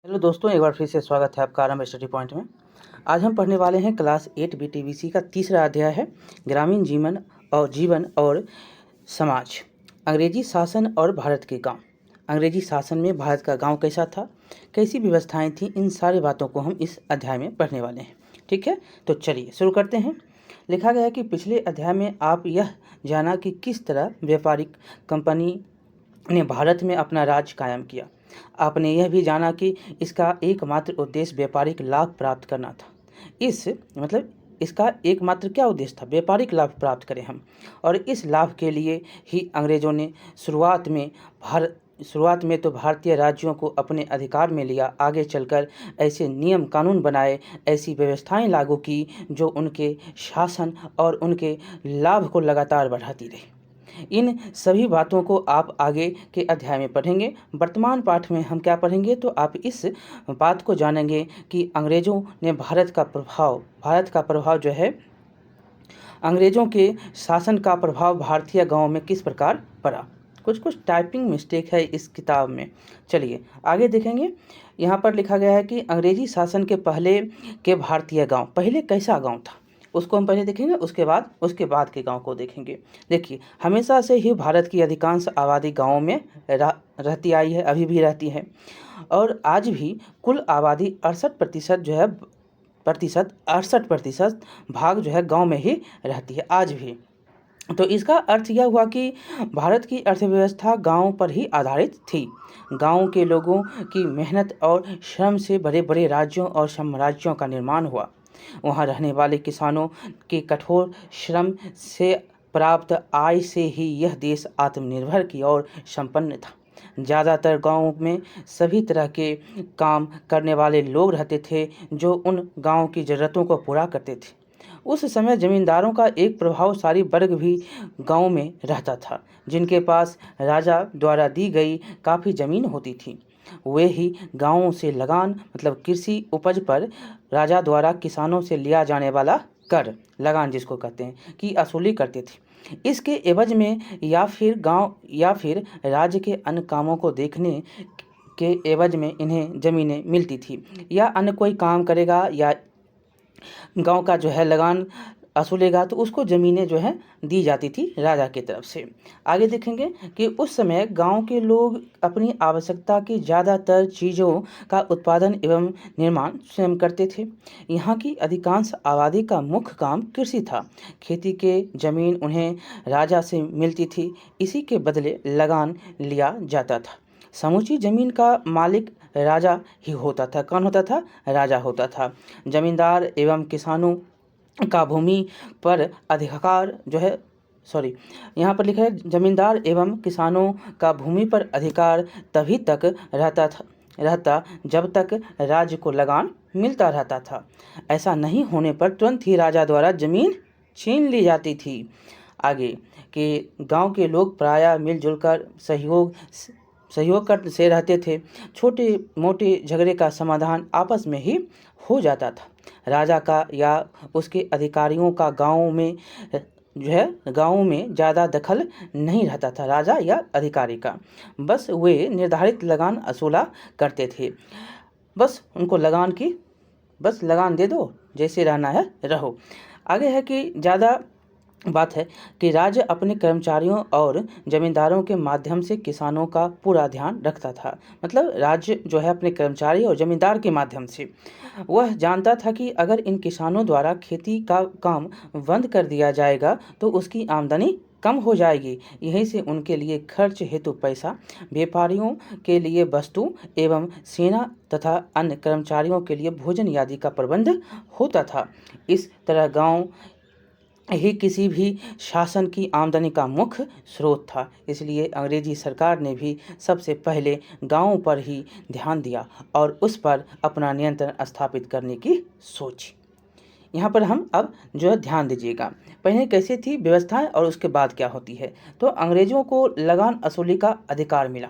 Hello दोस्तों, एक बार फिर से स्वागत है आपका आरंभ स्टडी पॉइंट में। आज हम पढ़ने वाले हैं क्लास 8 बीटीवीसी का तीसरा अध्याय है ग्रामीण जीवन और समाज, अंग्रेजी शासन और भारत के गांव। अंग्रेजी शासन में भारत का गांव कैसा था, कैसी व्यवस्थाएं थी, इन सारी बातों को हम इस अध्याय में पढ़ने वाले हैं। ठीक है, तो चलिए शुरू करते हैं। लिखा गया है कि पिछले अध्याय में आप यह जाना कि किस तरह व्यापारिक कंपनी ने भारत में अपना राज कायम किया। आपने यह भी जाना कि इसका एकमात्र उद्देश्य व्यापारिक लाभ प्राप्त करना था। इसका एकमात्र क्या उद्देश्य था? व्यापारिक लाभ प्राप्त करें हम, और इस लाभ के लिए ही अंग्रेज़ों ने शुरुआत में तो भारतीय राज्यों को अपने अधिकार में लिया। आगे चलकर ऐसे नियम कानून बनाए, ऐसी व्यवस्थाएं लागू की जो उनके शासन और उनके लाभ को लगातार बढ़ाती रही। इन सभी बातों को आप आगे के अध्याय में पढ़ेंगे। वर्तमान पाठ में हम क्या पढ़ेंगे, तो आप इस बात को जानेंगे कि अंग्रेज़ों ने भारत का प्रभाव जो है, अंग्रेज़ों के शासन का प्रभाव भारतीय गांवों में किस प्रकार पड़ा। कुछ टाइपिंग मिस्टेक है इस किताब में। चलिए आगे देखेंगे। यहाँ पर लिखा गया है कि अंग्रेजी शासन के पहले के भारतीय गांव, पहले कैसा गांव था उसको हम पहले देखेंगे, उसके बाद के गांव को देखेंगे। देखिए, हमेशा से ही भारत की अधिकांश आबादी गांवों में रहती आई है, अभी भी रहती है, और आज भी कुल आबादी 68% भाग जो है गांव में ही रहती है आज भी। तो इसका अर्थ यह हुआ कि भारत की अर्थव्यवस्था गांव पर ही आधारित थी। गांव के लोगों की मेहनत और श्रम से बड़े बड़े राज्यों और साम्राज्यों का निर्माण हुआ। वहां रहने वाले किसानों के कठोर श्रम से प्राप्त आय से ही यह देश आत्मनिर्भर की ओर संपन्न था। ज़्यादातर गांवों में सभी तरह के काम करने वाले लोग रहते थे जो उन गांव की ज़रूरतों को पूरा करते थे। उस समय जमींदारों का एक प्रभावशाली वर्ग भी गांव में रहता था, जिनके पास राजा द्वारा दी गई काफ़ी ज़मीन होती थी। वे ही गांवों से लगान कृषि उपज पर राजा द्वारा किसानों से लिया जाने वाला कर, लगान जिसको कहते हैं, की वसूली करते थे। इसके एवज में या फिर राज्य के अन्य कामों को देखने के एवज में इन्हें ज़मीनें मिलती थी, या अन्य कोई काम करेगा या गांव का जो है लगान वसूलेगा तो उसको ज़मीनें जो है दी जाती थी राजा की तरफ से। आगे देखेंगे कि उस समय गांव के लोग अपनी आवश्यकता की ज़्यादातर चीज़ों का उत्पादन एवं निर्माण स्वयं करते थे। यहाँ की अधिकांश आबादी का मुख्य काम कृषि था। खेती के ज़मीन उन्हें राजा से मिलती थी, इसी के बदले लगान लिया जाता था। समूची ज़मीन का मालिक राजा ही होता था। कौन होता था? राजा होता था। जमींदार एवं किसानों का भूमि पर अधिकार जो है यहाँ पर लिखा है जमींदार एवं किसानों का भूमि पर अधिकार तभी तक रहता जब तक राज्य को लगान मिलता रहता था। ऐसा नहीं होने पर तुरंत ही राजा द्वारा जमीन छीन ली जाती थी। आगे कि गांव के लोग प्रायः मिलजुल कर सहयोग कर से रहते थे। छोटे मोटे झगड़े का समाधान आपस में ही हो जाता था। राजा का या उसके अधिकारियों का गांव में ज़्यादा दखल नहीं रहता था। राजा या अधिकारी का बस वे निर्धारित लगान वसूला करते थे। बस उनको लगान दे दो, जैसे रहना है रहो। आगे है कि ज़्यादा बात है कि राज्य अपने कर्मचारियों और जमींदारों के माध्यम से किसानों का पूरा ध्यान रखता था। राज्य जो है अपने कर्मचारी और जमींदार के माध्यम से वह जानता था कि अगर इन किसानों द्वारा खेती का काम बंद कर दिया जाएगा तो उसकी आमदनी कम हो जाएगी। यहीं से उनके लिए खर्च हेतु पैसा, व्यापारियों के लिए वस्तु एवं सेना तथा अन्य कर्मचारियों के लिए भोजन आदि का प्रबंध होता था। इस तरह गांव ही किसी भी शासन की आमदनी का मुख्य स्रोत था। इसलिए अंग्रेजी सरकार ने भी सबसे पहले गांवों पर ही ध्यान दिया और उस पर अपना नियंत्रण स्थापित करने की सोची। यहाँ पर हम अब जो है ध्यान दीजिएगा, पहले कैसे थी व्यवस्थाएं और उसके बाद क्या होती है। तो अंग्रेज़ों को लगान वसूली का अधिकार मिला।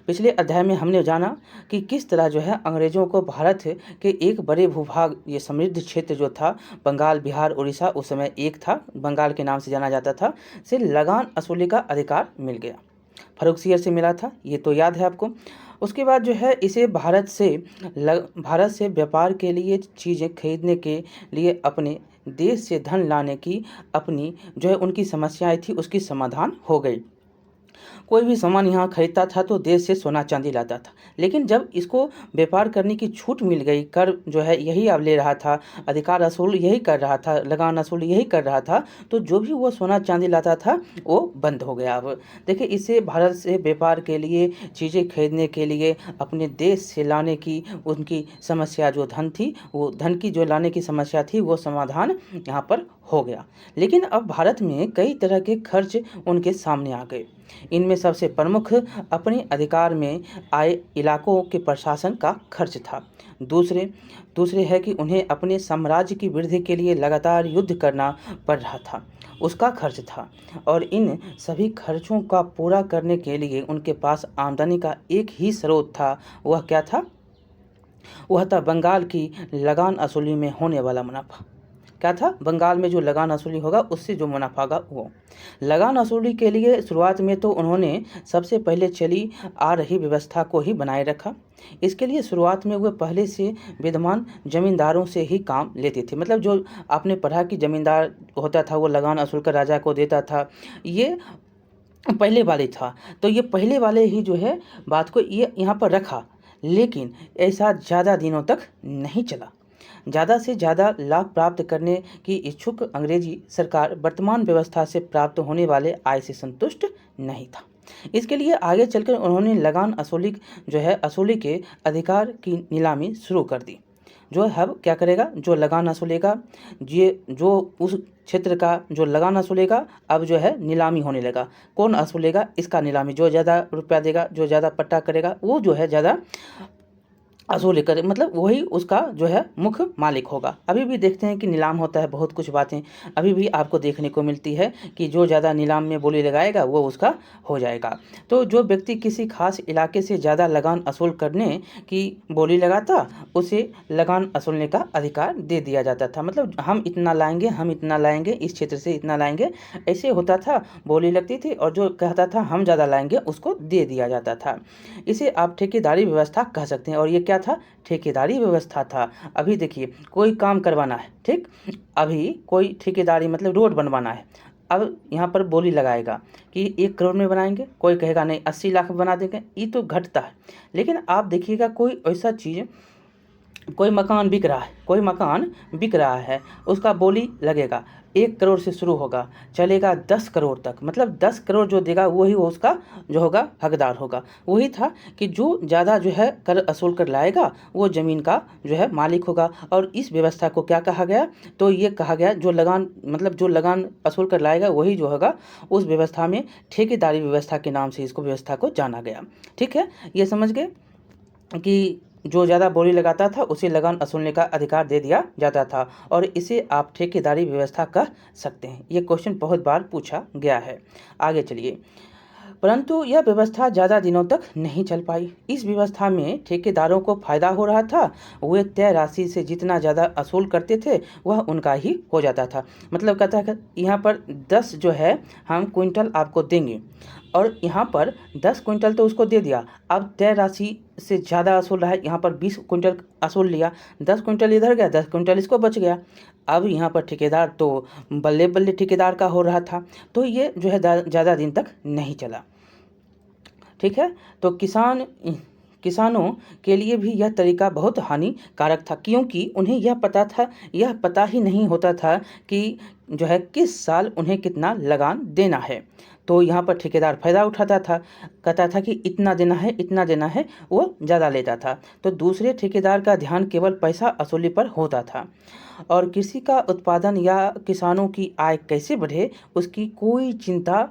पिछले अध्याय में हमने जाना कि किस तरह जो है अंग्रेज़ों को भारत के एक बड़े भूभाग, ये समृद्ध क्षेत्र जो था बंगाल, बिहार, उड़ीसा, उस समय एक था, बंगाल के नाम से जाना जाता था, से लगान वसूली का अधिकार मिल गया। फर्रुखसियर से मिला था, ये तो याद है आपको। उसके बाद जो है इसे भारत से व्यापार के लिए चीज़ें खरीदने के लिए अपने देश से धन लाने की अपनी जो है उनकी समस्याएं थी उसकी समाधान हो गई। कोई भी सामान यहाँ खरीदता था तो देश से सोना चांदी लाता था, लेकिन जब इसको व्यापार करने की छूट मिल गई, कर जो है यही अब ले रहा था, अधिकार असूल यही कर रहा था, लगान असूल यही कर रहा था, तो जो भी वो सोना चांदी लाता था वो बंद हो गया। अब देखिए, इससे भारत से व्यापार के लिए चीज़ें खरीदने के लिए अपने देश से लाने की उनकी समस्या जो धन थी, वो धन की जो लाने की समस्या थी वो समाधान यहाँ पर हो गया। लेकिन अब भारत में कई तरह के खर्च उनके सामने आ गए। इनमें सबसे प्रमुख अपने अधिकार में आए इलाकों के प्रशासन का खर्च था। दूसरे है कि उन्हें अपने साम्राज्य की वृद्धि के लिए लगातार युद्ध करना पड़ रहा था, उसका खर्च था। और इन सभी खर्चों का पूरा करने के लिए उनके पास आमदनी का एक ही स्रोत था। वह क्या था? वह था बंगाल की लगान वसूली में होने वाला मुनाफा। क्या था? बंगाल में जो लगान वसूली होगा उससे जो मुनाफा होगा वो। लगान वसूली के लिए शुरुआत में तो उन्होंने सबसे पहले चली आ रही व्यवस्था को ही बनाए रखा। इसके लिए शुरुआत में वे पहले से विद्यमान जमींदारों से ही काम लेते थे। मतलब जो आपने पढ़ा कि जमींदार होता था वो लगान वसूल कर राजा को देता था, ये पहले वाले था। तो ये पहले वाले ही जो है बात को ये यहाँ पर रखा, लेकिन ऐसा ज़्यादा दिनों तक नहीं चला। ज़्यादा से ज़्यादा लाभ प्राप्त करने की इच्छुक अंग्रेजी सरकार वर्तमान व्यवस्था से प्राप्त होने वाले आय से संतुष्ट नहीं था। इसके लिए आगे चलकर उन्होंने लगान वसूली के अधिकार की नीलामी शुरू कर दी। जो है अब क्या करेगा? जो लगान वसूलेगा, ये जो उस क्षेत्र का जो लगान वसूलेगा, अब जो है नीलामी होने लगा। कौन वसूलेगा? इसका नीलामी। जो ज़्यादा रुपया देगा, जो ज़्यादा पट्टा करेगा, वो जो है ज़्यादा वसूली करे, मतलब वही उसका जो है मुख्य मालिक होगा। अभी भी देखते हैं कि नीलाम होता है, बहुत कुछ बातें अभी भी आपको देखने को मिलती है कि जो ज़्यादा नीलाम में बोली लगाएगा वो उसका हो जाएगा। तो जो व्यक्ति किसी खास इलाके से ज़्यादा लगान वसूल करने की बोली लगाता, उसे लगान वसूलने का अधिकार दे दिया जाता था। मतलब हम इतना लाएंगे, इस क्षेत्र से इतना लाएंगे, ऐसे होता था। बोली लगती थी और जो कहता था हम ज़्यादा लाएंगे उसको दे दिया जाता था। इसे आप ठेकेदारी व्यवस्था कह सकते हैं। और ये क्या था? ठेकेदारी व्यवस्था था। अभी देखिए, कोई काम करवाना है, ठीक, अभी कोई ठेकेदारी मतलब रोड बनवाना है, अब यहाँ पर बोली लगाएगा कि 1 करोड़ में बनाएंगे, कोई कहेगा नहीं 80 लाख में बना देंगे, ये तो घटता है। लेकिन आप देखिएगा कोई ऐसा चीज़, कोई मकान बिक रहा है, उसका बोली लगेगा 1 करोड़ से शुरू होगा, चलेगा 10 करोड़ तक। मतलब 10 करोड़ जो देगा वही उसका जो होगा हकदार होगा। वही था कि जो ज़्यादा जो है कर वसूल कर लाएगा वो ज़मीन का जो है मालिक होगा। और इस व्यवस्था को क्या कहा गया? तो ये कहा गया जो लगान वसूल कर लाएगा वही जो होगा उस व्यवस्था में ठेकेदारी व्यवस्था के नाम से इसको व्यवस्था को जाना गया। ठीक है, ये समझ गए कि जो ज़्यादा बोली लगाता था उसे लगान वसूलने का अधिकार दे दिया जाता था, और इसे आप ठेकेदारी व्यवस्था कह सकते हैं। ये क्वेश्चन बहुत बार पूछा गया है। आगे चलिए। परंतु यह व्यवस्था ज़्यादा दिनों तक नहीं चल पाई। इस व्यवस्था में ठेकेदारों को फायदा हो रहा था। वे तय राशि से जितना ज़्यादा वसूल करते थे वह उनका ही हो जाता था। मतलब कहता है कि यहाँ पर 10 जो है हम क्विंटल आपको देंगे, और यहाँ पर 10 क्विंटल तो उसको दे दिया, अब तय राशि से ज़्यादा वसूल रहा है, यहाँ पर 20 क्विंटल वसूल लिया, 10 क्विंटल इधर गया, 10 क्विंटल इसको बच गया। अब यहाँ पर ठेकेदार तो बल्ले बल्ले ठेकेदार का हो रहा था। तो ये जो है ज़्यादा दिन तक नहीं चला। ठीक है, तो किसानों के लिए भी यह तरीका बहुत हानिकारक था, क्योंकि उन्हें यह पता ही नहीं होता था कि जो है किस साल उन्हें कितना लगान देना है। तो यहाँ पर ठेकेदार फ़ायदा उठाता था, कहता था कि इतना देना है, वो ज़्यादा लेता था। तो दूसरे ठेकेदार का ध्यान केवल पैसा वसूली पर होता था, और कृषि का उत्पादन या किसानों की आय कैसे बढ़े उसकी कोई चिंता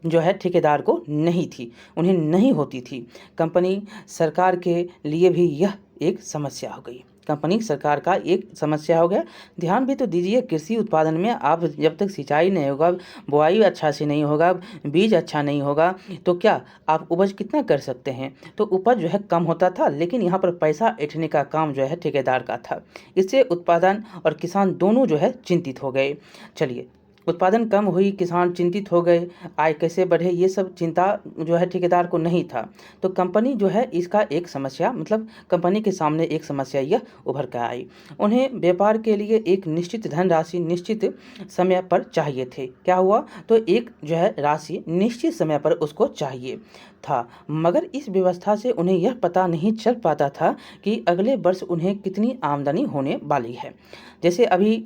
जो है ठेकेदार को नहीं थी, उन्हें नहीं होती थी। कंपनी सरकार के लिए भी यह एक समस्या हो गई। कंपनी सरकार का एक समस्या हो गया। ध्यान भी तो दीजिए, कृषि उत्पादन में आप जब तक सिंचाई नहीं होगा, बुआई अच्छा से नहीं होगा, बीज अच्छा नहीं होगा, तो क्या आप उपज कितना कर सकते हैं? तो उपज जो है कम होता था, लेकिन यहाँ पर पैसा ऐंठने का काम जो है ठेकेदार का था। इससे उत्पादन और किसान दोनों जो है चिंतित हो गए। चलिए, उत्पादन कम हुई, किसान चिंतित हो गए, आय कैसे बढ़े, ये सब चिंता जो है ठेकेदार को नहीं था। तो कंपनी जो है इसका एक समस्या, मतलब कंपनी के सामने एक समस्या यह उभर कर आई। उन्हें व्यापार के लिए एक निश्चित धनराशि निश्चित समय पर चाहिए थे। क्या हुआ, तो एक जो है राशि निश्चित समय पर उसको चाहिए था, मगर इस व्यवस्था से उन्हें यह पता नहीं चल पाता था कि अगले वर्ष उन्हें कितनी आमदनी होने वाली है। जैसे अभी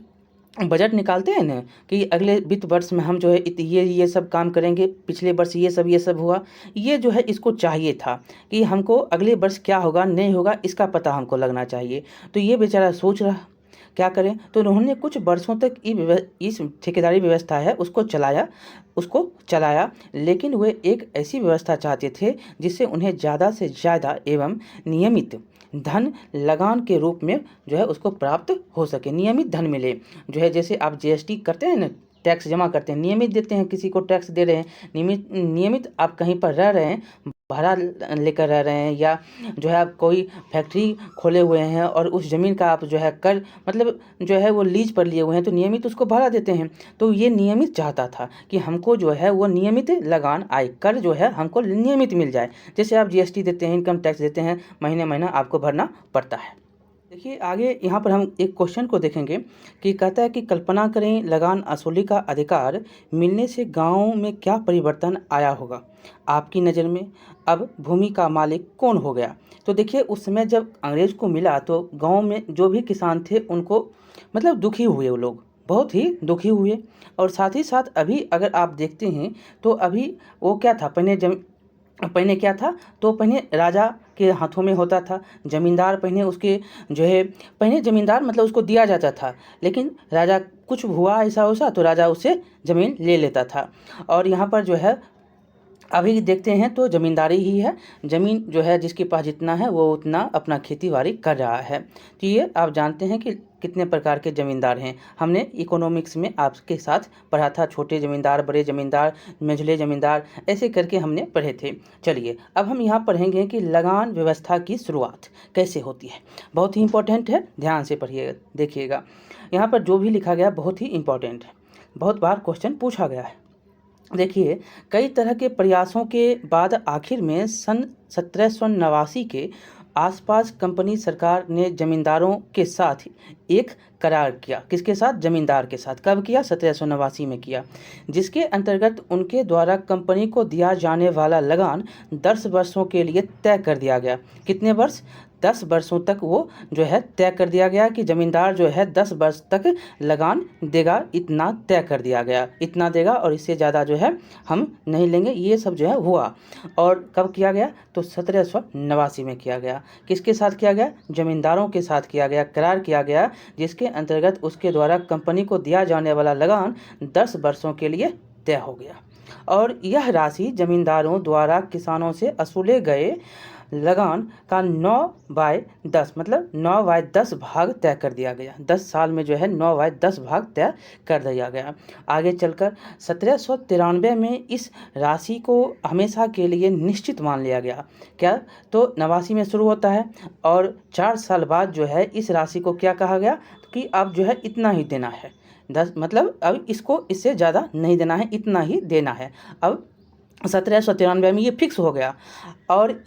बजट निकालते हैं ना कि अगले वित्त वर्ष में हम जो है ये सब काम करेंगे, पिछले वर्ष ये सब हुआ, ये जो है इसको चाहिए था कि हमको अगले वर्ष क्या होगा नहीं होगा इसका पता हमको लगना चाहिए। तो ये बेचारा सोच रहा क्या करें, तो उन्होंने कुछ वर्षों तक इस ठेकेदारी व्यवस्था है उसको चलाया, लेकिन वे एक ऐसी व्यवस्था चाहते थे जिससे उन्हें ज़्यादा से ज़्यादा एवं नियमित धन लगान के रूप में जो है उसको प्राप्त हो सके, नियमित धन मिले। जो है जैसे आप जीएसटी करते हैं ना, टैक्स जमा करते हैं, नियमित देते हैं, किसी को टैक्स दे रहे हैं, नियमित आप कहीं पर रह रहे हैं, भाड़ा लेकर रह रहे हैं, या जो है आप कोई फैक्ट्री खोले हुए हैं और उस ज़मीन का आप जो है कर मतलब जो है वो लीज पर लिए हुए हैं, तो नियमित उसको भाड़ा देते हैं। तो ये नियमित चाहता था कि हमको जो है वो नियमित लगान आयकर जो है हमको नियमित मिल जाए। जैसे आप जीएसटी देते हैं, इनकम टैक्स देते हैं, महीना आपको भरना पड़ता है। देखिए आगे यहाँ पर हम एक क्वेश्चन को देखेंगे कि कहता है कि कल्पना करें लगान वसूली का अधिकार मिलने से गांव में क्या परिवर्तन आया होगा। आपकी नज़र में अब भूमि का मालिक कौन हो गया। तो देखिए उस समय जब अंग्रेज़ को मिला तो गांव में जो भी किसान थे उनको मतलब दुखी हुए, वो लोग बहुत ही दुखी हुए। और साथ ही साथ अभी अगर आप देखते हैं तो अभी वो क्या था, पहले क्या था, तो पहले राजा के हाथों में होता था, ज़मींदार पहले उसके जो है पहले ज़मींदार मतलब उसको दिया जाता था, लेकिन राजा कुछ हुआ ऐसा वैसा तो राजा उससे ज़मीन ले लेता था। और यहाँ पर जो है अभी देखते हैं तो ज़मींदारी ही है, ज़मीन जो है जिसके पास जितना है वो उतना अपना खेती बाड़ी कर रहा है। तो ये आप जानते हैं कि कितने प्रकार के ज़मींदार हैं, हमने इकोनॉमिक्स में आपके साथ पढ़ा था, छोटे ज़मींदार, बड़े ज़मींदार, मंझले ज़मींदार, ऐसे करके हमने पढ़े थे। चलिए अब हम यहाँ पढ़ेंगे कि लगान व्यवस्था की शुरुआत कैसे होती है, बहुत ही इंपॉर्टेंट है, ध्यान से पढ़िएगा, देखिएगा यहाँ पर जो भी लिखा गया बहुत ही इंपॉर्टेंट है, बहुत बार क्वेश्चन पूछा गया है। देखिए कई तरह के प्रयासों के बाद आखिर में सन 1789 के आसपास कंपनी सरकार ने जमींदारों के साथ एक करार किया। किसके साथ, जमींदार के साथ। कब किया, 1789 में किया, जिसके अंतर्गत उनके द्वारा कंपनी को दिया जाने वाला लगान 10 वर्षों के लिए तय कर दिया गया। कितने वर्ष, 10 वर्षों तक वो जो है तय कर दिया गया कि ज़मींदार जो है 10 वर्ष तक लगान देगा, इतना तय कर दिया गया, इतना देगा और इससे ज़्यादा जो है हम नहीं लेंगे, ये सब जो है हुआ। और कब किया गया, तो 1789 में किया गया। किसके साथ किया गया, ज़मींदारों के साथ किया गया, करार किया गया, जिसके अंतर्गत उसके द्वारा कंपनी को दिया जाने वाला लगान 10 वर्षों के लिए तय हो गया। और यह राशि ज़मींदारों द्वारा किसानों से वसूले गए लगान का 9/10 मतलब 9/10 भाग तय कर दिया गया। 10 साल में जो है 9/10 भाग तय कर दिया गया। आगे चलकर 1793 में इस राशि को हमेशा के लिए निश्चित मान लिया गया। क्या, तो 89 में शुरू होता है और 4 साल बाद जो है इस राशि को क्या कहा गया कि अब जो है इतना ही देना है, 10 मतलब अब इसको इससे ज़्यादा नहीं देना है, इतना ही देना है। अब 1793 में ये फिक्स हो गया और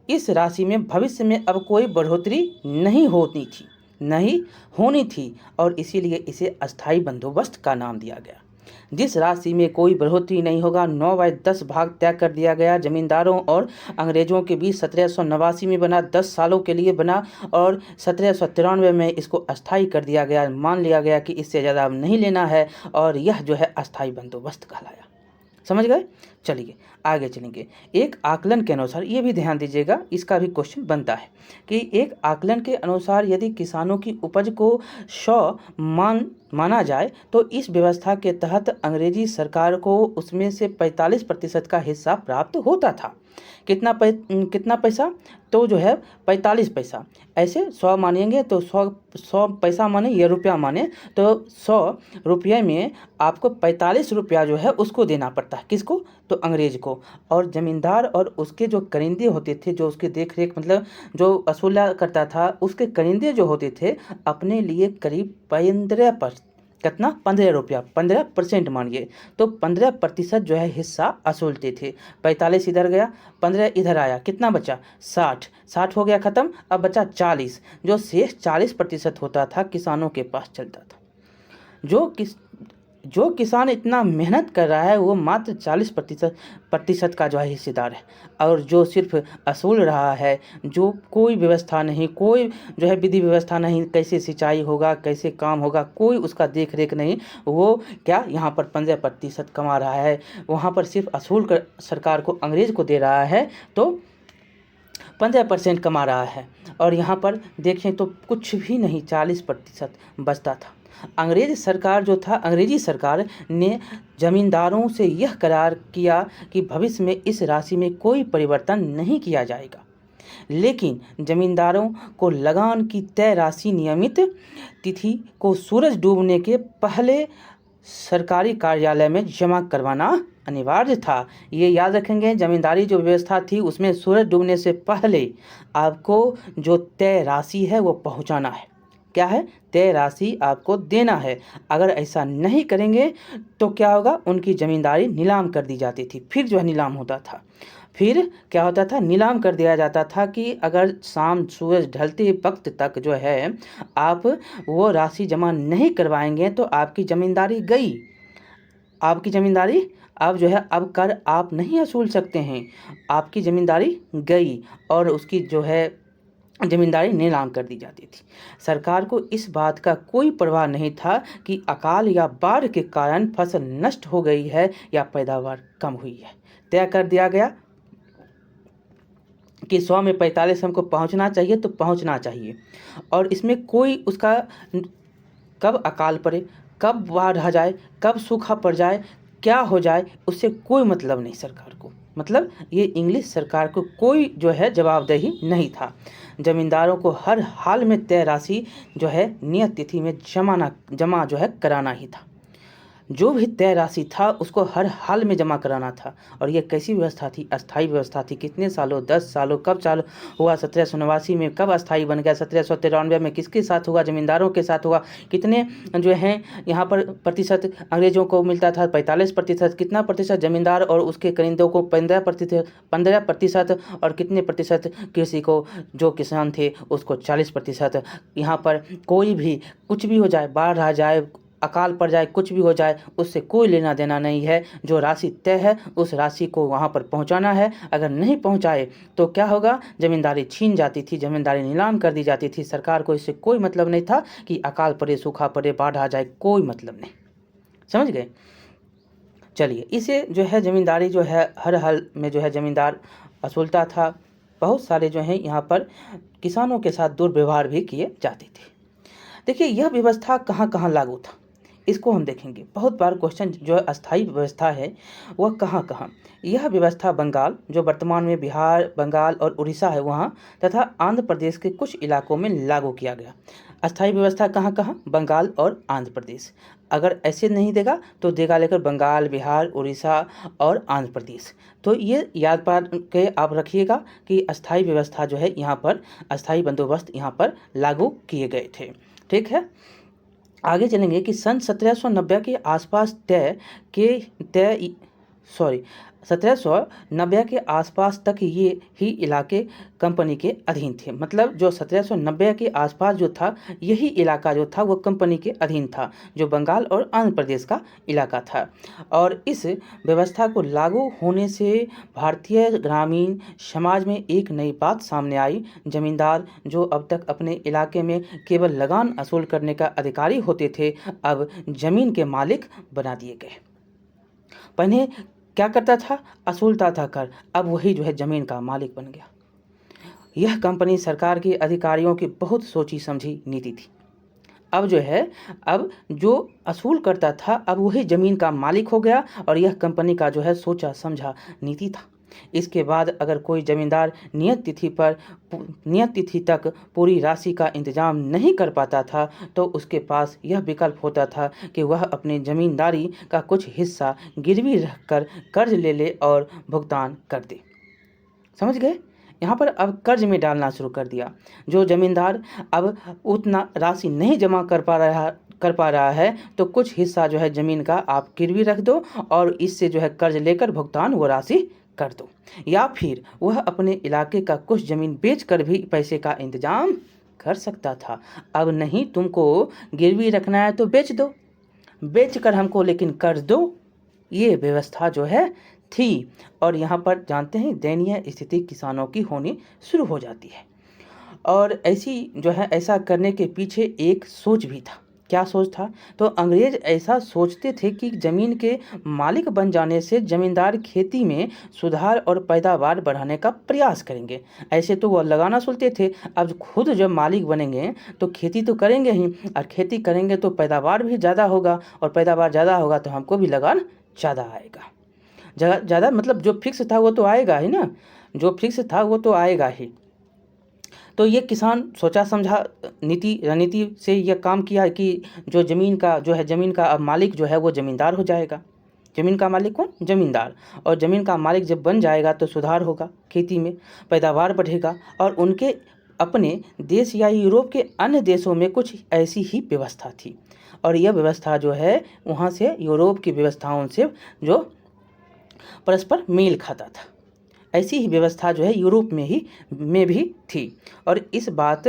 इस राशि में भविष्य में अब कोई बढ़ोतरी नहीं होनी थी और इसीलिए इसे अस्थाई बंदोबस्त का नाम दिया गया। जिस राशि में कोई बढ़ोतरी नहीं होगा, 9/10 भाग तय कर दिया गया। जमींदारों और अंग्रेजों के बीच 1789 में बना, 10 सालों के लिए बना और 1793 में इसको अस्थाई कर दिया गया। मान लिया गया कि इससे ज़्यादा अब नहीं लेना है और यह जो है अस्थाई बंदोबस्त कहलाया। समझ गए। चलिए आगे चलेंगे। एक आकलन के अनुसार, ये भी ध्यान दीजिएगा, इसका भी क्वेश्चन बनता है कि एक आकलन के अनुसार यदि किसानों की उपज को 100 माना जाए तो इस व्यवस्था के तहत अंग्रेजी सरकार को उसमें से 45% का हिस्सा प्राप्त होता था। कितना पैसा, तो जो है 45 पैसा। ऐसे 100 मानेंगे तो 100 पैसा माने या रुपया माने, तो 100 रुपये में आपको 45 रुपया जो है उसको देना पड़ता है। किसको, तो अंग्रेज को। और ज़मींदार और उसके जो करिंदे होते थे, जो उसके देख रेख मतलब जो वसूला करता था, उसके करिंदे जो होते थे अपने लिए करीब कितना 15 रुपया, 15% मानिए, तो 15% जो है हिस्सा असूलते थे। 45 इधर गया, 15 इधर आया, कितना बचा 60, 60 हो गया ख़त्म, अब बचा 40, जो शेष 40% होता था किसानों के पास चलता था। जो किसान इतना मेहनत कर रहा है वो मात्र 40% का जो है हिस्सेदार है, और जो सिर्फ असूल रहा है, जो कोई व्यवस्था नहीं, कोई जो है विधि व्यवस्था नहीं, कैसे सिंचाई होगा, कैसे काम होगा, कोई उसका देख रेख नहीं, वो क्या यहाँ पर 15% कमा रहा है, वहाँ पर सिर्फ असूल कर सरकार को, अंग्रेज को दे रहा है, तो 15% कमा रहा है। और यहाँ पर देखें तो कुछ भी नहीं, 40% बचता था। अंग्रेज़ी सरकार ने ज़मींदारों से यह करार किया कि भविष्य में इस राशि में कोई परिवर्तन नहीं किया जाएगा, लेकिन ज़मींदारों को लगान की तय राशि नियमित तिथि को सूरज डूबने के पहले सरकारी कार्यालय में जमा करवाना अनिवार्य था। ये याद रखेंगे, ज़मींदारी जो व्यवस्था थी उसमें सूरज डूबने से पहले आपको जो तय राशि है वो पहुंचाना है। क्या है? तय राशि आपको देना है। अगर ऐसा नहीं करेंगे तो क्या होगा, उनकी ज़मींदारी नीलाम कर दी जाती थी। फिर जो है नीलाम होता था, फिर क्या होता था, नीलाम कर दिया जाता था कि अगर शाम सूरज ढलते वक्त तक जो है आप वो राशि जमा नहीं करवाएंगे तो आपकी ज़मींदारी गई, आपकी ज़मींदारी अब जो है अब कर आप नहीं वसूल सकते हैं, आपकी ज़मींदारी गई और उसकी जो है ज़मींदारी नीलाम कर दी जाती थी। सरकार को इस बात का कोई परवाह नहीं था कि अकाल या बाढ़ के कारण फसल नष्ट हो गई है या पैदावार कम हुई है। तय कर दिया गया कि 100 में 45 हमको पहुंचना चाहिए तो पहुंचना चाहिए, और इसमें कोई उसका कब अकाल पड़े, कब बाढ़ आ जाए, कब सूखा पड़ जाए, क्या हो जाए, उससे कोई मतलब नहीं सरकार को। मतलब ये इंग्लिश सरकार को कोई जो है जवाबदेही नहीं था। ज़मींदारों को हर हाल में तय राशि जो है नियत तिथि में जमा जो है कराना ही था। जो भी तय राशि था उसको हर हाल में जमा कराना था। और ये कैसी व्यवस्था थी? अस्थाई व्यवस्था थी। कितने सालों, 10 सालों, कब चालू हुआ? 1789 में कब अस्थाई बन गया? 1793 में किसके साथ हुआ? ज़मींदारों के साथ हुआ। कितने जो हैं यहाँ पर प्रतिशत अंग्रेजों को मिलता था? 45%। कितना प्रतिशत ज़मींदार और उसके करिंदों को? 15%। और कितने प्रतिशत कृषि को, जो किसान थे उसको 40%। यहाँ पर कोई भी कुछ भी हो जाए, बाढ़ आ जाए, अकाल पड़ जाए, कुछ भी हो जाए, उससे कोई लेना देना नहीं है। जो राशि तय है उस राशि को वहाँ पर पहुँचाना है। अगर नहीं पहुँचाए तो क्या होगा? ज़मींदारी छीन जाती थी, ज़मींदारी नीलाम कर दी जाती थी। सरकार को इससे कोई मतलब नहीं था कि अकाल पड़े, सूखा पड़े, बाढ़ आ जाए, कोई मतलब नहीं। समझ गए? चलिए, इसे जो है ज़मींदारी जो है हर हाल में जो है ज़मींदार असूलता था। बहुत सारे जो हैं यहाँ पर किसानों के साथ दुर्व्यवहार भी किए जाते थे। देखिए, यह व्यवस्था कहाँ कहाँ लागू था इसको हम देखेंगे। बहुत बार क्वेश्चन जो अस्थाई व्यवस्था है वह कहाँ कहाँ? यह व्यवस्था बंगाल, जो वर्तमान में बिहार, बंगाल और उड़ीसा है वहाँ, तथा आंध्र प्रदेश के कुछ इलाकों में लागू किया गया। अस्थाई व्यवस्था कहाँ कहाँ? बंगाल और आंध्र प्रदेश। अगर ऐसे नहीं देगा तो देगा लेकर बंगाल, बिहार, उड़ीसा और आंध्र प्रदेश। तो ये याद पार के आप रखिएगा कि अस्थाई व्यवस्था जो है यहाँ पर, अस्थाई बंदोबस्त यहाँ पर लागू किए गए थे। ठीक है, आगे चलेंगे कि सन 1790 के आसपास सॉरी 1790 के आसपास तक ये ही इलाके कंपनी के अधीन थे। मतलब जो 1790 के आसपास जो था, यही इलाका जो था वो कंपनी के अधीन था, जो बंगाल और आंध्र प्रदेश का इलाका था। और इस व्यवस्था को लागू होने से भारतीय ग्रामीण समाज में एक नई बात सामने आई। जमींदार, जो अब तक अपने इलाके में केवल लगान वसूल करने का अधिकारी होते थे, अब जमीन के मालिक बना दिए गए। पहले क्या करता था? असूलता था कर, अब वही जो है ज़मीन का मालिक बन गया। यह कंपनी सरकार के अधिकारियों की बहुत सोची समझी नीति थी। अब जो है, अब जो असूल करता था अब वही ज़मीन का मालिक हो गया, और यह कंपनी का जो है सोचा समझा नीति था। इसके बाद अगर कोई ज़मींदार नियत तिथि तक पूरी राशि का इंतजाम नहीं कर पाता था तो उसके पास यह विकल्प होता था कि वह अपनी ज़मींदारी का कुछ हिस्सा गिरवी रखकर कर्ज ले और भुगतान कर दे। समझ गए? यहाँ पर अब कर्ज में डालना शुरू कर दिया। जो ज़मींदार अब उतना राशि नहीं जमा कर पा रहा है तो कुछ हिस्सा जो है ज़मीन का आप गिरवी रख दो और इससे जो है कर्ज लेकर भुगतान वो राशि कर दो, या फिर वह अपने इलाके का कुछ ज़मीन बेचकर भी पैसे का इंतजाम कर सकता था। अब नहीं तुमको गिरवी रखना है तो बेच दो, बेच कर हमको लेकिन कर्ज दो, ये व्यवस्था जो है थी। और यहाँ पर जानते हैं दयनीय स्थिति किसानों की होनी शुरू हो जाती है। और ऐसी जो है ऐसा करने के पीछे एक सोच भी था। क्या सोच था? तो अंग्रेज ऐसा सोचते थे कि ज़मीन के मालिक बन जाने से ज़मींदार खेती में सुधार और पैदावार बढ़ाने का प्रयास करेंगे। ऐसे तो वो लगाना सुनते थे, अब खुद जब मालिक बनेंगे तो खेती तो करेंगे ही, और खेती करेंगे तो पैदावार भी ज़्यादा होगा, और पैदावार ज़्यादा होगा तो हमको भी लगान ज़्यादा आएगा। ज़्यादा मतलब जो फिक्स था वो तो आएगा ही ना, जो फिक्स था वो तो आएगा ही। तो ये किसान सोचा समझा नीति रणनीति से यह काम किया कि जो ज़मीन का जो है ज़मीन का अब मालिक जो है वो ज़मींदार हो जाएगा। ज़मीन का मालिक कौन? ज़मींदार। और ज़मीन का मालिक जब बन जाएगा तो सुधार होगा खेती में, पैदावार बढ़ेगा। और उनके अपने देश या यूरोप के अन्य देशों में कुछ ऐसी ही व्यवस्था थी, और यह व्यवस्था जो है वहाँ से यूरोप की व्यवस्थाओं से जो परस्पर मेल खाता था। ऐसी ही व्यवस्था जो है यूरोप में भी थी। और इस बात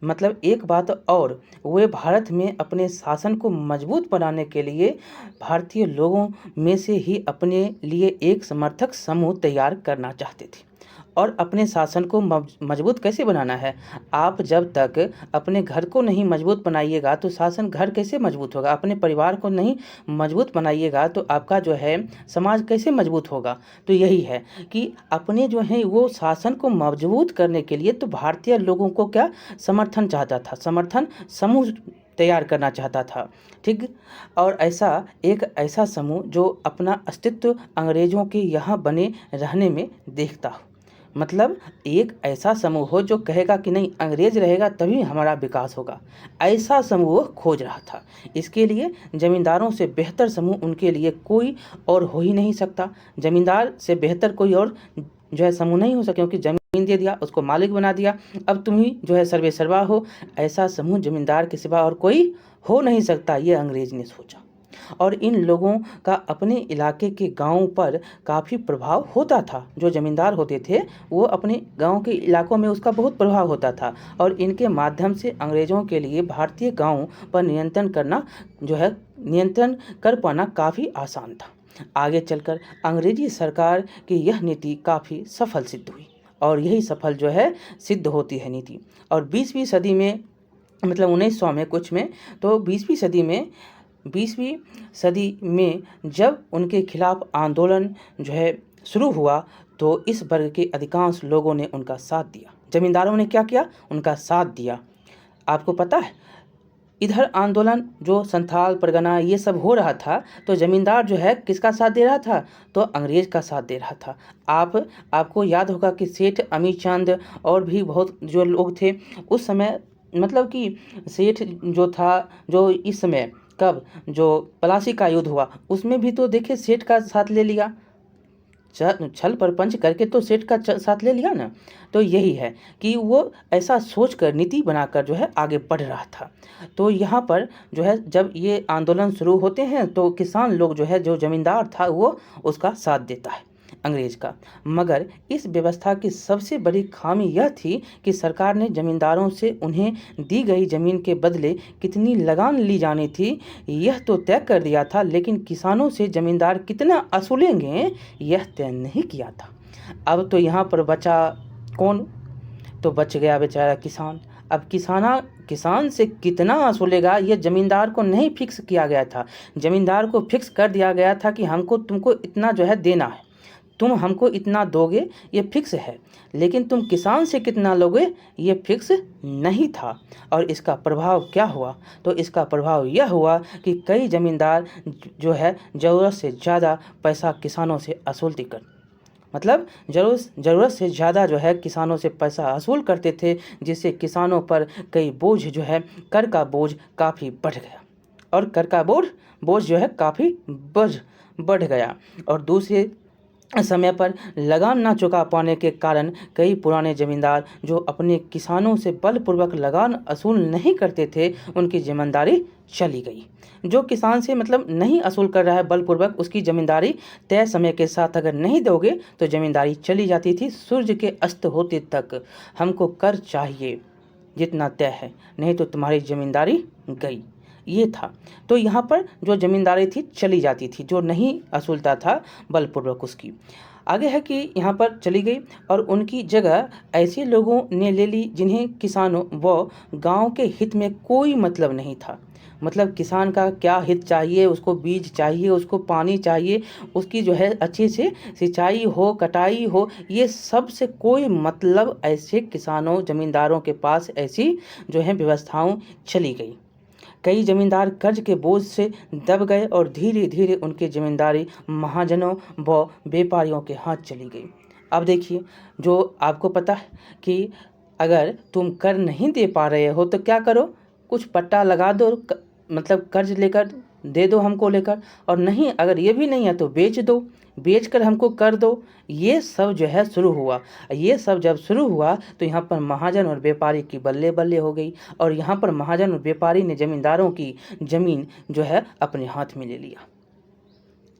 मतलब एक बात और, वे भारत में अपने शासन को मजबूत बनाने के लिए भारतीय लोगों में से ही अपने लिए एक समर्थक समूह तैयार करना चाहते थे। और अपने शासन को मजबूत कैसे बनाना है? आप जब तक अपने घर को नहीं मजबूत बनाइएगा तो शासन घर कैसे मजबूत होगा? अपने परिवार को नहीं मजबूत बनाइएगा तो आपका जो है समाज कैसे मजबूत होगा? तो यही है कि अपने जो है वो शासन को मजबूत करने के लिए तो भारतीय लोगों को क्या समर्थन चाहता था, समर्थन समूह तैयार करना चाहता था। ठीक। और ऐसा समूह जो अपना अस्तित्व अंग्रेज़ों के यहाँ बने रहने में देखता हो, मतलब एक ऐसा समूह हो जो कहेगा कि नहीं अंग्रेज रहेगा तभी हमारा विकास होगा, ऐसा समूह खोज रहा था। इसके लिए ज़मींदारों से बेहतर समूह उनके लिए कोई और हो ही नहीं सकता। ज़मींदार से बेहतर कोई और जो है समूह नहीं हो सके, क्योंकि ज़मीन दे दिया, उसको मालिक बना दिया, अब तुम ही जो है सर्वे सर्वा हो। ऐसा समूह ज़मींदार के सिवा और कोई हो नहीं सकता, ये अंग्रेज ने सोचा। और इन लोगों का अपने इलाके के गाँव पर काफ़ी प्रभाव होता था। जो ज़मींदार होते थे वो अपने गाँव के इलाकों में उसका बहुत प्रभाव होता था, और इनके माध्यम से अंग्रेज़ों के लिए भारतीय गाँव पर नियंत्रण कर पाना काफ़ी आसान था। आगे चलकर अंग्रेजी सरकार की यह नीति काफ़ी सफल सिद्ध हुई, और यही सफल जो है सिद्ध होती है नीति। और 20वीं सदी में मतलब 1900 में कुछ में, तो 20वीं सदी में जब उनके खिलाफ आंदोलन जो है शुरू हुआ तो इस वर्ग के अधिकांश लोगों ने उनका साथ दिया। ज़मींदारों ने क्या किया? उनका साथ दिया। आपको पता है इधर आंदोलन जो संथाल परगना ये सब हो रहा था, तो ज़मींदार जो है किसका साथ दे रहा था? तो अंग्रेज़ का साथ दे रहा था। आपको याद होगा कि सेठ अमीचंद और भी बहुत जो लोग थे उस समय, मतलब कि सेठ जो था, जो इस समय कब जो पलासी का युद्ध हुआ उसमें भी तो देखिए सेठ का साथ ले लिया, छल परपंच करके तो सेठ का साथ ले लिया ना। तो यही है कि वो ऐसा सोचकर नीति बनाकर जो है आगे बढ़ रहा था। तो यहाँ पर जो है जब ये आंदोलन शुरू होते हैं तो किसान लोग जो है, जो ज़मींदार था वो उसका साथ देता है अंग्रेज़ का। मगर इस व्यवस्था की सबसे बड़ी खामी यह थी कि सरकार ने ज़मींदारों से उन्हें दी गई ज़मीन के बदले कितनी लगान ली जानी थी यह तो तय कर दिया था, लेकिन किसानों से ज़मींदार कितना वसूलेंगे यह तय नहीं किया था। अब तो यहाँ पर बचा कौन? तो बच गया बेचारा किसान। अब किसान से कितना वसूलेगा ये ज़मींदार को नहीं फिक्स किया गया था। ज़मींदार को फिक्स कर दिया गया था कि तुमको इतना जो है देना है, तुम हमको इतना दोगे ये फिक्स है, लेकिन तुम किसान से कितना लोगे ये फिक्स नहीं था। और इसका प्रभाव क्या हुआ? तो इसका प्रभाव यह हुआ कि कई ज़मींदार जो है ज़रूरत से ज़्यादा पैसा किसानों से वसूलती कर, मतलब ज़रूरत से ज़्यादा जो है किसानों से पैसा वसूल करते थे, जिससे किसानों पर कई बोझ जो है कर का बोझ काफ़ी बढ़ गया, और कर का बोझ जो है काफ़ी बढ़ गया। और दूसरे समय पर लगान ना चुका पाने के कारण कई पुराने जमींदार जो अपने किसानों से बलपूर्वक लगान वसूल नहीं करते थे, उनकी ज़मींदारी चली गई। जो किसान से मतलब नहीं वसूल कर रहा है बलपूर्वक, उसकी ज़मींदारी तय समय के साथ अगर नहीं दोगे तो ज़मींदारी चली जाती थी। सूर्य के अस्त होते तक हमको कर चाहिए जितना तय है, नहीं तो तुम्हारी ज़मींदारी गई, ये था। तो यहाँ पर जो ज़मींदारी थी चली जाती थी, जो नहीं वसूलता था बलपूर्वक उसकी। आगे है कि यहाँ पर चली गई और उनकी जगह ऐसे लोगों ने ले ली जिन्हें किसानों व गांव के हित में कोई मतलब नहीं था। मतलब किसान का क्या हित चाहिए, उसको बीज चाहिए, उसको पानी चाहिए, उसकी जो है अच्छे से सिंचाई हो, कटाई हो, ये सब से कोई मतलब ऐसे किसानों ज़मींदारों के पास ऐसी जो है व्यवस्थाओं चली गई। कई जमींदार कर्ज के बोझ से दब गए और धीरे धीरे उनकी जमींदारी महाजनों व व्यापारियों के हाथ चली गई। अब देखिए, जो आपको पता है कि अगर तुम कर नहीं दे पा रहे हो तो क्या करो, कुछ पट्टा लगा दो, मतलब कर्ज लेकर दे दो हमको लेकर, और नहीं अगर ये भी नहीं है तो बेच दो, बेच कर हमको कर दो। ये सब जो है शुरू हुआ। ये सब जब शुरू हुआ तो यहाँ पर महाजन और व्यापारी की बल्ले बल्ले हो गई, और यहाँ पर महाजन और व्यापारी ने ज़मींदारों की ज़मीन जो है अपने हाथ में ले लिया।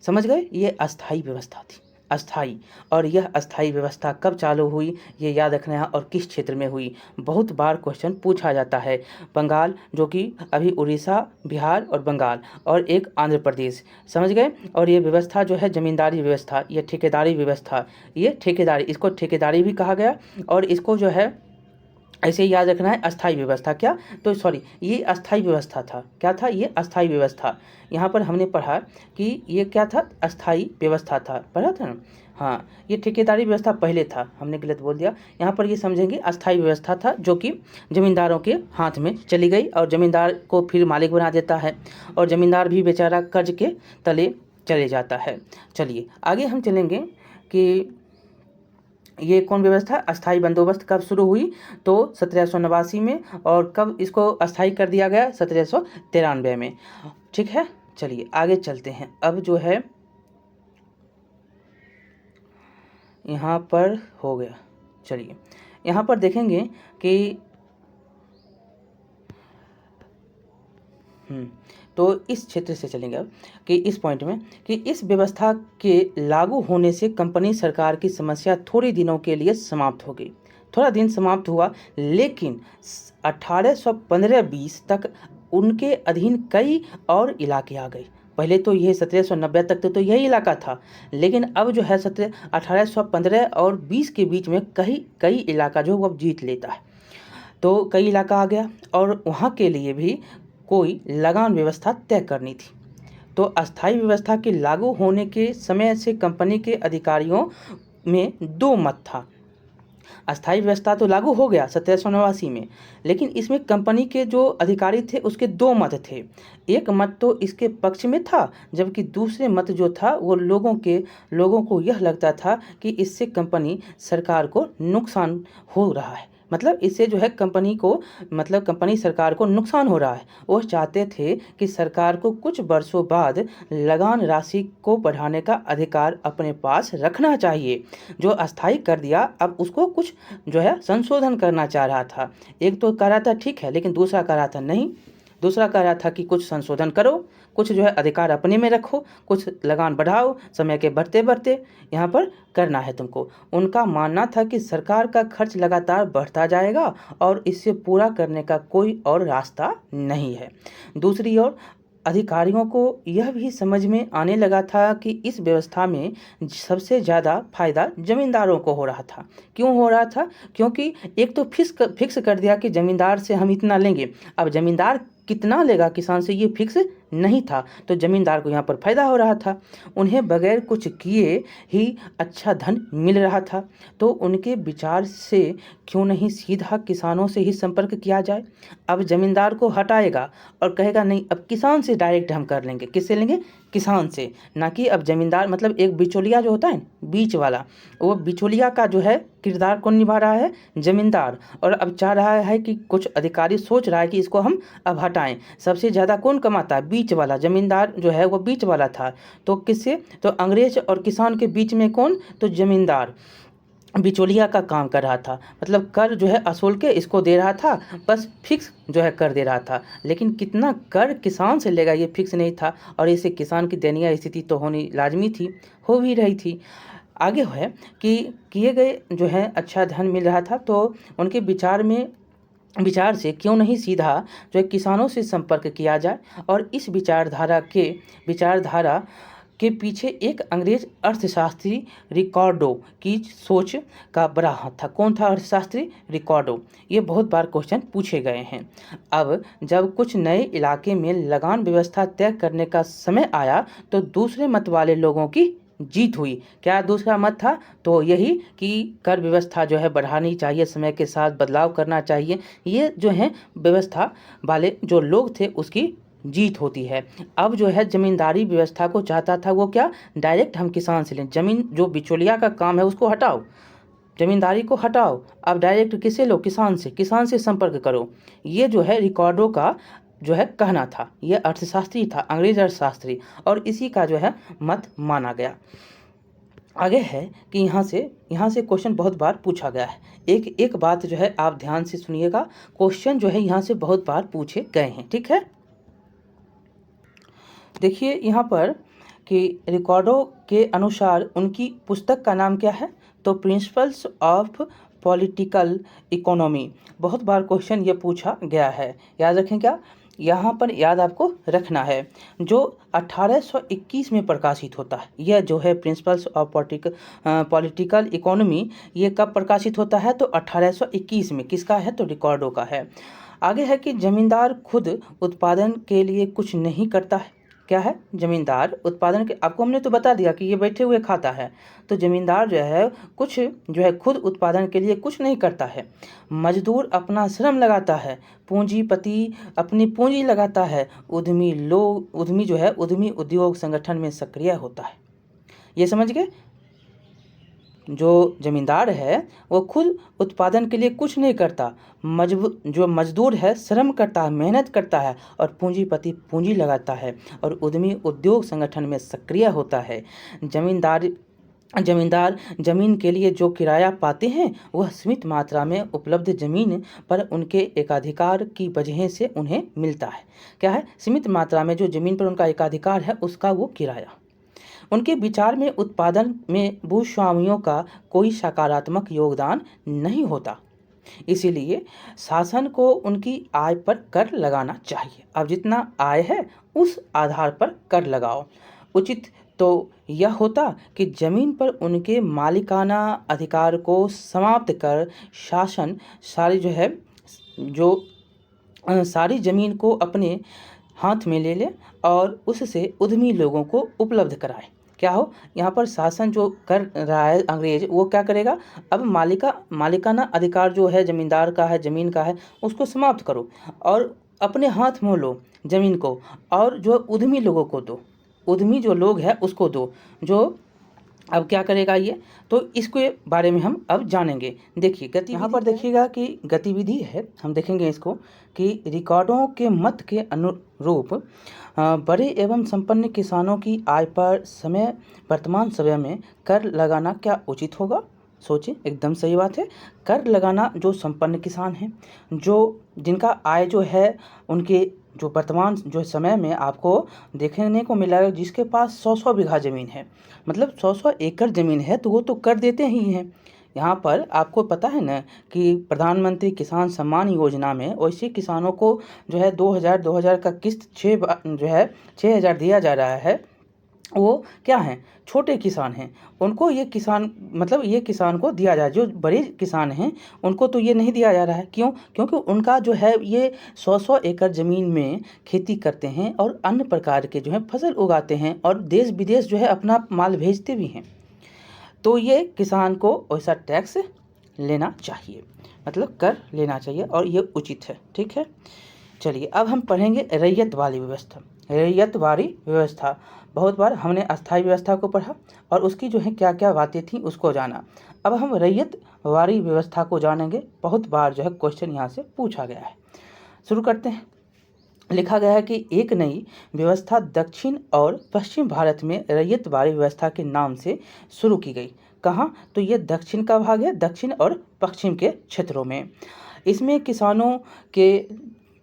समझ गए, ये अस्थाई व्यवस्था थी, अस्थाई। और यह अस्थाई व्यवस्था कब चालू हुई ये याद रखना है, और किस क्षेत्र में हुई, बहुत बार क्वेश्चन पूछा जाता है। बंगाल, जो कि अभी उड़ीसा, बिहार और बंगाल, और एक आंध्र प्रदेश, समझ गए। और ये व्यवस्था जो है ज़मींदारी व्यवस्था, ये ठेकेदारी व्यवस्था, ये ठेकेदारी, इसको ठेकेदारी भी कहा गया। और इसको जो है ऐसे ही याद रखना है, अस्थाई व्यवस्था क्या, तो सॉरी, ये अस्थाई व्यवस्था था। क्या था ये, अस्थाई व्यवस्था। यहाँ पर हमने पढ़ा कि ये क्या था, अस्थाई व्यवस्था था, पढ़ा था ना। हाँ, ये ठेकेदारी व्यवस्था पहले था, हमने गलत बोल दिया। यहाँ पर ये समझेंगे अस्थाई व्यवस्था था, जो कि ज़मींदारों के हाथ में चली गई और ज़मींदार को फिर मालिक बना देता है, और ज़मींदार भी बेचारा कर्ज के तले चले जाता है। चलिए आगे हम चलेंगे कि ये कौन व्यवस्था, अस्थाई बंदोबस्त कब शुरू हुई, तो 1789 में, और कब इसको अस्थाई कर दिया गया, 1793 में। ठीक है, चलिए आगे चलते हैं। अब जो है यहाँ पर हो गया, चलिए यहाँ पर देखेंगे कि तो इस क्षेत्र से चलेंगे अब कि इस पॉइंट में कि इस व्यवस्था के लागू होने से कंपनी सरकार की समस्या थोड़ी दिनों के लिए समाप्त हो गई। थोड़ा दिन समाप्त हुआ, लेकिन 1815-20 तक उनके अधीन कई और इलाके आ गए। पहले तो यह 1790 तक तो यही इलाका था, लेकिन अब जो है 1815 और 20 के बीच में कई इलाका जो वो अब जीत लेता है। तो कई इलाका आ गया और वहाँ के लिए भी कोई लगान व्यवस्था तय करनी थी। तो अस्थाई व्यवस्था के लागू होने के समय से कंपनी के अधिकारियों में दो मत था। अस्थाई व्यवस्था तो लागू हो गया 1789 में, लेकिन इसमें कंपनी के जो अधिकारी थे उसके दो मत थे। एक मत तो इसके पक्ष में था, जबकि दूसरे मत जो था वो लोगों को यह लगता था कि इससे कंपनी सरकार को नुकसान हो रहा है। मतलब इससे जो है कंपनी सरकार को नुकसान हो रहा है। वो चाहते थे कि सरकार को कुछ वर्षों बाद लगान राशि को बढ़ाने का अधिकार अपने पास रखना चाहिए। जो अस्थाई कर दिया, अब उसको कुछ जो है संशोधन करना चाह रहा था। एक तो कह रहा था ठीक है, लेकिन दूसरा कह रहा था नहीं। दूसरा कह रहा था कि कुछ संशोधन करो, कुछ जो है अधिकार अपने में रखो, कुछ लगान बढ़ाओ, समय के बढ़ते बढ़ते यहाँ पर करना है तुमको। उनका मानना था कि सरकार का खर्च लगातार बढ़ता जाएगा और इससे पूरा करने का कोई और रास्ता नहीं है। दूसरी ओर अधिकारियों को यह भी समझ में आने लगा था कि इस व्यवस्था में सबसे ज़्यादा फायदा ज़मींदारों को हो रहा था। क्यों हो रहा था? क्योंकि एक तो फिक्स कर दिया कि ज़मींदार से हम इतना लेंगे। अब ज़मींदार कितना लेगा किसान से ये फिक्स नहीं था, तो ज़मींदार को यहाँ पर फ़ायदा हो रहा था। उन्हें बगैर कुछ किए ही अच्छा धन मिल रहा था। तो उनके विचार से क्यों नहीं सीधा किसानों से ही संपर्क किया जाए। अब ज़मींदार को हटाएगा और कहेगा नहीं, अब किसान से डायरेक्ट हम कर लेंगे। किससे लेंगे? किसान से, ना कि अब ज़मींदार। मतलब एक बिचौलिया जो होता है, बीच वाला, वो बिचौलिया का जो है किरदार कौन निभा रहा है? ज़मींदार। और अब चाह रहा है कि कुछ अधिकारी सोच रहा है कि इसको हम अब हटाएं। सबसे ज़्यादा कौन कमाता है? बीच वाला, ज़मींदार जो है वो बीच वाला था। तो किससे? तो अंग्रेज और किसान के बीच में कौन? तो ज़मींदार बिचौलिया का काम कर रहा था। मतलब कर जो है असूल के इसको दे रहा था, बस फिक्स जो है कर दे रहा था। लेकिन कितना कर किसान से लेगा ये फिक्स नहीं था, और इससे किसान की दयनीय स्थिति तो होनी लाजमी थी, हो भी रही थी। आगे है कि किए गए जो है अच्छा धन मिल रहा था, तो उनके विचार से क्यों नहीं सीधा जो है किसानों से संपर्क किया जाए। और इस विचारधारा के पीछे एक अंग्रेज अर्थशास्त्री रिकार्डो की सोच का बड़ा हाथ था। कौन था अर्थशास्त्री? रिकार्डो। ये बहुत बार क्वेश्चन पूछे गए हैं। अब जब कुछ नए इलाके में लगान व्यवस्था तय करने का समय आया, तो दूसरे मत वाले लोगों की जीत हुई। क्या दूसरा मत था? तो यही कि कर व्यवस्था जो है बढ़ानी चाहिए, समय के साथ बदलाव करना चाहिए। ये जो है व्यवस्था वाले जो लोग थे उसकी जीत होती है। अब जो है ज़मींदारी व्यवस्था को चाहता था वो क्या? डायरेक्ट हम किसान से लें, ज़मीन जो बिचौलिया का काम है उसको हटाओ, ज़मींदारी को हटाओ, अब डायरेक्ट किससे लो? किसान से संपर्क करो। ये जो है रिकॉर्डो का जो है कहना था। ये अर्थशास्त्री था, अंग्रेज अर्थशास्त्री, और इसी का जो है मत माना गया। आगे है कि यहाँ से क्वेश्चन बहुत बार पूछा गया है। एक एक बात जो है आप ध्यान से सुनिएगा, क्वेश्चन जो है यहाँ से बहुत बार पूछे गए हैं, ठीक है। देखिए यहाँ पर कि रिकॉर्डो के अनुसार उनकी पुस्तक का नाम क्या है? तो प्रिंसिपल्स ऑफ पॉलिटिकल इकोनॉमी। बहुत बार क्वेश्चन ये पूछा गया है, याद रखें। क्या यहाँ पर याद आपको रखना है? जो 1821 में प्रकाशित होता है, यह जो है प्रिंसिपल्स ऑफ पॉलिटिकल इकोनॉमी, ये कब प्रकाशित होता है? तो 1821 में। किसका है? तो रिकॉर्डो का है। आगे है कि जमींदार खुद उत्पादन के लिए कुछ नहीं करता है। क्या है? जमींदार उत्पादन के, आपको हमने तो बता दिया कि ये बैठे हुए खाता है। तो जमींदार जो है कुछ जो है खुद उत्पादन के लिए कुछ नहीं करता है। मजदूर अपना श्रम लगाता है, पूंजीपति अपनी पूंजी लगाता है, उद्यमी जो है उद्यमी उद्योग संगठन में सक्रिय होता है। ये समझ गए? जो ज़मींदार है वो खुद उत्पादन के लिए कुछ नहीं करता, जो मजदूर है श्रम करता है, मेहनत करता है, और पूंजीपति पूंजी लगाता है, और उद्यमी उद्योग संगठन में सक्रिय होता है। जमींदार जमीन के लिए जो किराया पाते हैं वह सीमित मात्रा में उपलब्ध जमीन पर उनके एकाधिकार की वजह से उन्हें मिलता है। क्या है? सीमित मात्रा में जो जमीन पर उनका एकाधिकार है उसका वो किराया। उनके विचार में उत्पादन में भूस्वामियों का कोई सकारात्मक योगदान नहीं होता, इसीलिए शासन को उनकी आय पर कर लगाना चाहिए। अब जितना आय है उस आधार पर कर लगाओ। उचित तो यह होता कि जमीन पर उनके मालिकाना अधिकार को समाप्त कर शासन सारी जमीन को अपने हाथ में ले ले और उससे उद्यमी लोगों को उपलब्ध कराए। क्या हो? यहाँ पर शासन जो कर रहा है अंग्रेज, वो क्या करेगा? अब मालिकाना अधिकार जो है ज़मींदार का है, ज़मीन का है, उसको समाप्त करो और अपने हाथ में लो ज़मीन को, और जो उद्यमी लोगों को दो, उद्यमी जो लोग हैं उसको दो। जो अब क्या करेगा ये? तो इसके बारे में हम अब जानेंगे। देखिए यहाँ पर देखिएगा कि गतिविधि है, हम देखेंगे इसको कि रिकॉर्डों के मत के अनुरूप बड़े एवं संपन्न किसानों की आय पर वर्तमान समय में कर लगाना क्या उचित होगा? सोचिए, एकदम सही बात है। कर लगाना जो संपन्न किसान हैं, जिनका आय जो है उनके जो वर्तमान जो समय में आपको देखने को मिलेगा, जिसके पास 100 बीघा ज़मीन है, मतलब 100 एकड़ ज़मीन है, तो वो तो कर देते ही हैं। यहाँ पर आपको पता है ना कि प्रधानमंत्री किसान सम्मान योजना में वैसे किसानों को जो है 2000 का किस्त 6,000 दिया जा रहा है। वो क्या हैं? छोटे किसान हैं, उनको ये किसान को दिया जाए। जो बड़े किसान हैं उनको तो ये नहीं दिया जा रहा है। क्यों? क्योंकि उनका जो है ये 100 एकड़ ज़मीन में खेती करते हैं और अन्य प्रकार के जो है फसल उगाते हैं, और देश विदेश जो है अपना माल भेजते भी हैं। तो ये किसान को वैसा टैक्स लेना चाहिए, मतलब कर लेना चाहिए, और ये उचित है। ठीक है, चलिए अब हम पढ़ेंगे रैयत वाली व्यवस्था। रैयत वाली व्यवस्था, बहुत बार हमने अस्थायी व्यवस्था को पढ़ा और उसकी जो है क्या क्या बातें थी उसको जाना। अब हम रैयत वाली व्यवस्था को जानेंगे। बहुत बार जो है क्वेश्चन यहाँ से पूछा गया है। शुरू करते हैं। लिखा गया है कि एक नई व्यवस्था दक्षिण और पश्चिम भारत में रैयतवाड़ी व्यवस्था के नाम से शुरू की गई। कहाँ? तो ये दक्षिण का भाग है, दक्षिण और पश्चिम के क्षेत्रों में। इसमें किसानों के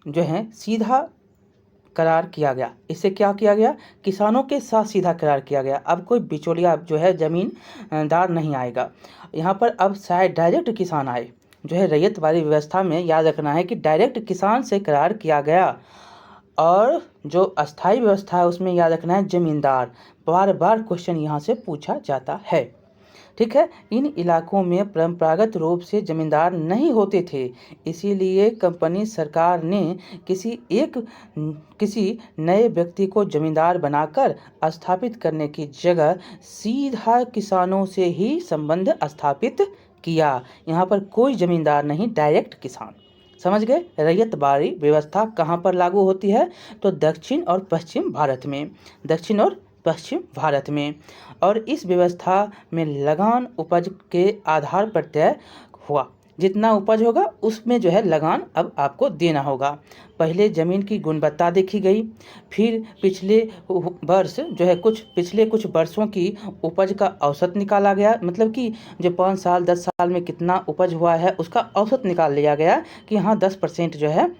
जो है सीधा करार किया गया। इससे क्या किया गया? किसानों के साथ सीधा करार किया गया। अब कोई बिचौलिया जो है ज़मींदार नहीं आएगा यहाँ पर। अब शायद डायरेक्ट किसान आए। जो है रैयतवाड़ी व्यवस्था में याद रखना है कि डायरेक्ट किसान से करार किया गया। और जो अस्थाई व्यवस्था है उसमें याद रखना है जमींदार। बार बार क्वेश्चन यहाँ से पूछा जाता है। ठीक है। इन इलाकों में परंपरागत रूप से जमींदार नहीं होते थे, इसीलिए कंपनी सरकार ने किसी नए व्यक्ति को जमींदार बनाकर स्थापित करने की जगह सीधा किसानों से ही संबंध स्थापित किया। यहाँ पर कोई जमींदार नहीं, डायरेक्ट किसान। समझ गए? रैयतवाड़ी व्यवस्था कहाँ पर लागू होती है? तो दक्षिण और पश्चिम भारत में। दक्षिण और पश्चिम भारत में। और इस व्यवस्था में लगान उपज के आधार पर तय हुआ। जितना उपज होगा उसमें जो है लगान अब आपको देना होगा। पहले ज़मीन की गुणवत्ता देखी गई, फिर पिछले वर्ष जो है पिछले कुछ वर्षों की उपज का औसत निकाला गया। मतलब कि जो 5 साल 10 साल में कितना उपज हुआ है उसका औसत निकाल लिया गया कि हाँ 10% जो है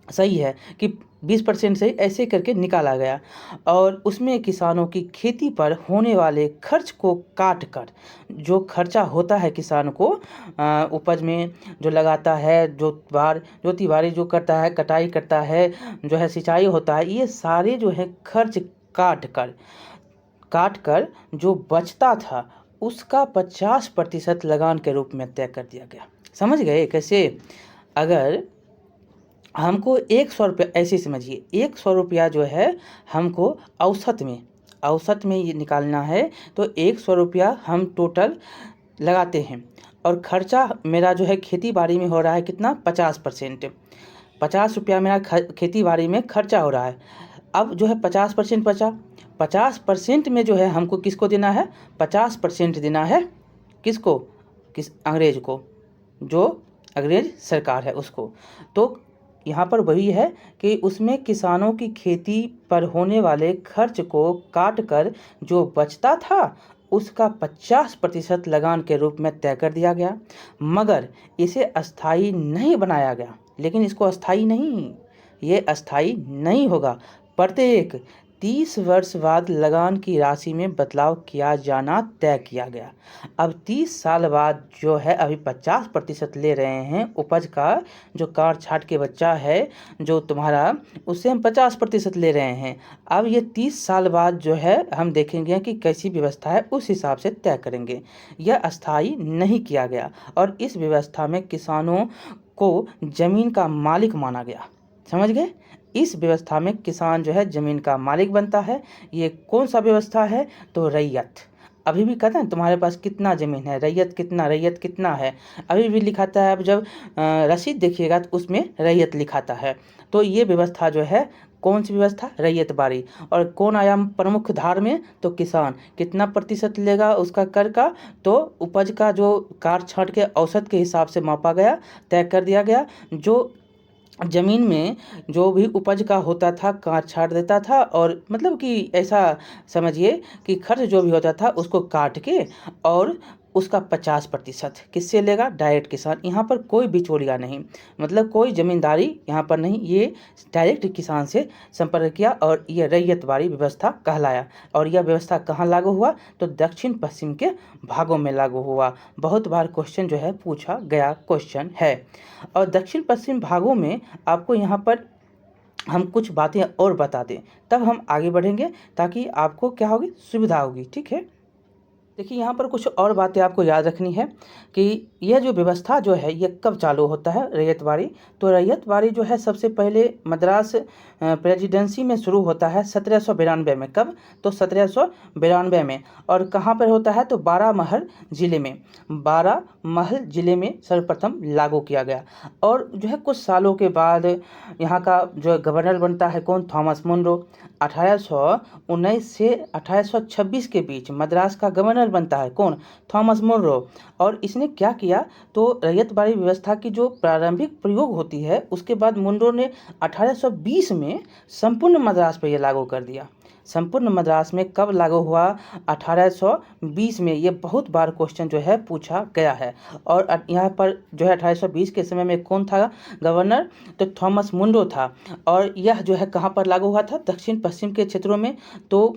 सही है, कि 20% सही, ऐसे करके निकाला गया। और उसमें किसानों की खेती पर होने वाले खर्च को काट कर, जो खर्चा होता है किसान को उपज में जो लगाता है, जोती बाड़ी जो करता है, कटाई करता है, जो है सिंचाई होता है, ये सारे जो है खर्च काट कर जो बचता था उसका 50% लगान के रूप में तय कर दिया गया। समझ गए कैसे? अगर हमको 100 रुपया, ऐसे समझिए 100 रुपया जो है हमको औसत में ये निकालना है, तो 100 रुपया हम टोटल लगाते हैं। और खर्चा मेरा जो है खेती बाड़ी में हो रहा है कितना? 50%। 50 रुपया मेरा खेती बाड़ी में खर्चा हो रहा है। अब जो है 50% बचा। 50% में जो है हमको किसको देना है? 50% देना है किसको? अंग्रेज को, जो अंग्रेज सरकार है उसको। तो यहाँ पर वही है कि उसमें किसानों की खेती पर होने वाले खर्च को काट कर जो बचता था उसका 50% लगान के रूप में तय कर दिया गया। मगर इसे अस्थाई नहीं बनाया गया। लेकिन इसको अस्थाई नहीं, ये अस्थाई नहीं होगा। प्रत्येक 30 वर्ष बाद लगान की राशि में बदलाव किया जाना तय किया गया। अब 30 साल बाद जो है अभी 50% ले रहे हैं उपज का, जो काट छाट के बच्चा है जो तुम्हारा, उससे हम 50% ले रहे हैं। अब ये 30 साल बाद जो है हम देखेंगे कि कैसी व्यवस्था है, उस हिसाब से तय करेंगे। यह अस्थाई नहीं किया गया। और इस व्यवस्था में किसानों को जमीन का मालिक माना गया। समझ गए? इस व्यवस्था में किसान जो है जमीन का मालिक बनता है। ये कौन सा व्यवस्था है? तो रैयत। अभी भी कहते हैं तुम्हारे पास कितना ज़मीन है, रैयत कितना है, अभी भी लिखाता है। अब जब रसीद देखिएगा तो उसमें रैयत लिखाता है। तो ये व्यवस्था जो है, कौन सी व्यवस्था? रैयतवाड़ी। और कौन आया प्रमुख धार में? तो किसान। कितना प्रतिशत लेगा उसका कर का? तो उपज का जो काट छाँट के औसत के हिसाब से मापा गया, तय कर दिया गया। जो ज़मीन में जो भी उपज का होता था काट छाट देता था। और मतलब कि ऐसा समझिए कि खर्च जो भी होता था उसको काट के, और उसका 50% किससे लेगा? डायरेक्ट किसान। यहाँ पर कोई बिचौलिया नहीं, मतलब कोई ज़मींदारी यहाँ पर नहीं, ये डायरेक्ट किसान से संपर्क किया और ये रैयतवाड़ी व्यवस्था कहलाया। और यह व्यवस्था कहाँ लागू हुआ? तो दक्षिण पश्चिम के भागों में लागू हुआ। बहुत बार क्वेश्चन जो है पूछा गया क्वेश्चन है। और दक्षिण पश्चिम भागों में आपको यहाँ पर हम कुछ बातें और बता दें, तब हम आगे बढ़ेंगे, ताकि आपको क्या होगी? सुविधा होगी। ठीक है। देखिए यहाँ पर कुछ और बातें आपको याद रखनी है कि यह जो व्यवस्था जो है ये कब चालू होता है, रैयतवाड़ी। तो रैयतवाड़ी जो है सबसे पहले मद्रास प्रेसिडेंसी में शुरू होता है 1792 में। कब? तो 1792 में। और कहाँ पर होता है? तो बारामहल जिले में सर्वप्रथम लागू किया गया। और जो है कुछ सालों के बाद यहाँ का जो गवर्नर बनता है कौन? Thomas Munro. 1819 से 1826 के बीच मद्रास का गवर्नर गवर्नर बनता है कौन? Thomas Munro. और इसने क्या किया, तो रैयतवाड़ी व्यवस्था की जो प्रारंभिक प्रयोग होती है उसके बाद मुनरो ने 1820 में संपूर्ण मद्रास पर यह लागू कर दिया। संपूर्ण मद्रास में कब लागू हुआ? 1820 में। ये बहुत बार क्वेश्चन जो है पूछा गया है। और यहाँ पर जो है 1820 के समय में कौन था गवर्नर? तो थॉमस मुनरो था। और यह जो है कहाँ पर लागू हुआ था? दक्षिण पश्चिम के क्षेत्रों में। तो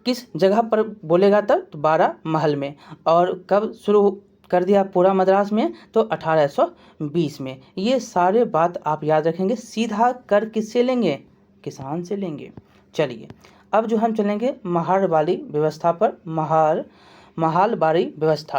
किस जगह पर बोलेगा तब? तो 12 महल में। और कब शुरू कर दिया पूरा मद्रास में? तो 1820 में। ये सारे बात आप याद रखेंगे। सीधा कर किससे लेंगे? किसान से लेंगे। चलिए अब जो हम चलेंगे महालवाड़ी व्यवस्था पर। महालवाड़ी व्यवस्था।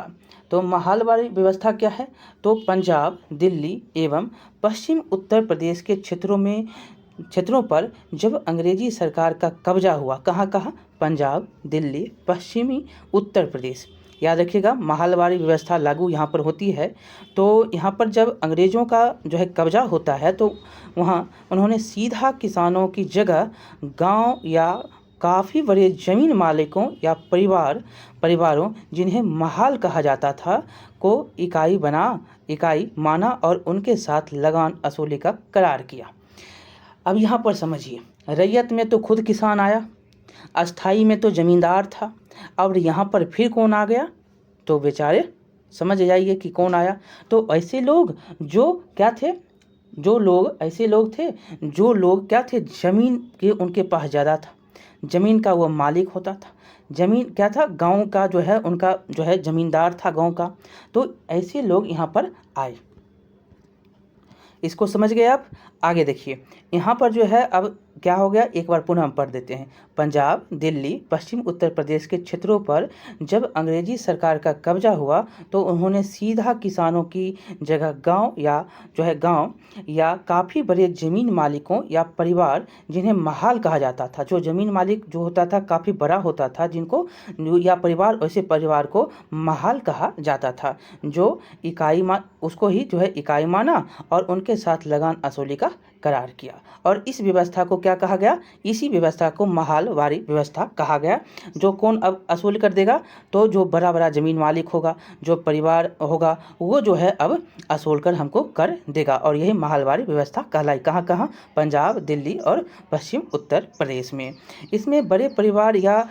तो महालवाड़ी व्यवस्था क्या है? तो पंजाब, दिल्ली एवं पश्चिम उत्तर प्रदेश के क्षेत्रों पर जब अंग्रेजी सरकार का कब्जा हुआ, कहाँ कहाँ? पंजाब, दिल्ली, पश्चिमी उत्तर प्रदेश। याद रखिएगा महालवाड़ी व्यवस्था लागू यहाँ पर होती है। तो यहाँ पर जब अंग्रेज़ों का जो है कब्जा होता है तो वहाँ उन्होंने सीधा किसानों की जगह गांव या काफ़ी बड़े ज़मीन मालिकों या परिवारों जिन्हें महाल कहा जाता था को इकाई माना और उनके साथ लगान वसूली का करार किया। अब यहाँ पर समझिए, रैयत में तो खुद किसान आया, अस्थाई में तो जमींदार था, और यहाँ पर फिर कौन आ गया? तो बेचारे समझ जाइए कि कौन आया। तो ऐसे लोग जो क्या थे? ऐसे लोग थे जो लोग क्या थे? ज़मीन के उनके पास ज़्यादा था, ज़मीन का वो मालिक होता था। ज़मीन क्या था? गांव का जो है उनका जो है ज़मींदार था गांव का। तो ऐसे लोग यहाँ पर आए। इसको समझ गए आप? आगे देखिए यहाँ पर जो है अब क्या हो गया, एक बार पुनः हम पढ़ देते हैं। पंजाब, दिल्ली, पश्चिम उत्तर प्रदेश के क्षेत्रों पर जब अंग्रेजी सरकार का कब्जा हुआ तो उन्होंने सीधा किसानों की जगह गांव या काफ़ी बड़े ज़मीन मालिकों या परिवार जिन्हें महाल कहा जाता था, जो ज़मीन मालिक जो होता था काफ़ी बड़ा होता था, जिनको या परिवार, ऐसे परिवार को महाल कहा जाता था, जो उसको ही जो है इकाई माना और उनके साथ लगान वसूली का करार किया। और इस व्यवस्था को क्या कहा गया? इसी व्यवस्था को महालवाड़ी व्यवस्था कहा गया। जो कौन अब वसूल कर देगा? तो जो बड़ा ज़मीन मालिक होगा, जो परिवार होगा, वो जो है अब वसूल कर हमको कर देगा। और यही महालवाड़ी व्यवस्था कहलाई। कहाँ कहाँ? पंजाब, दिल्ली और पश्चिम उत्तर प्रदेश में। इसमें बड़े परिवार या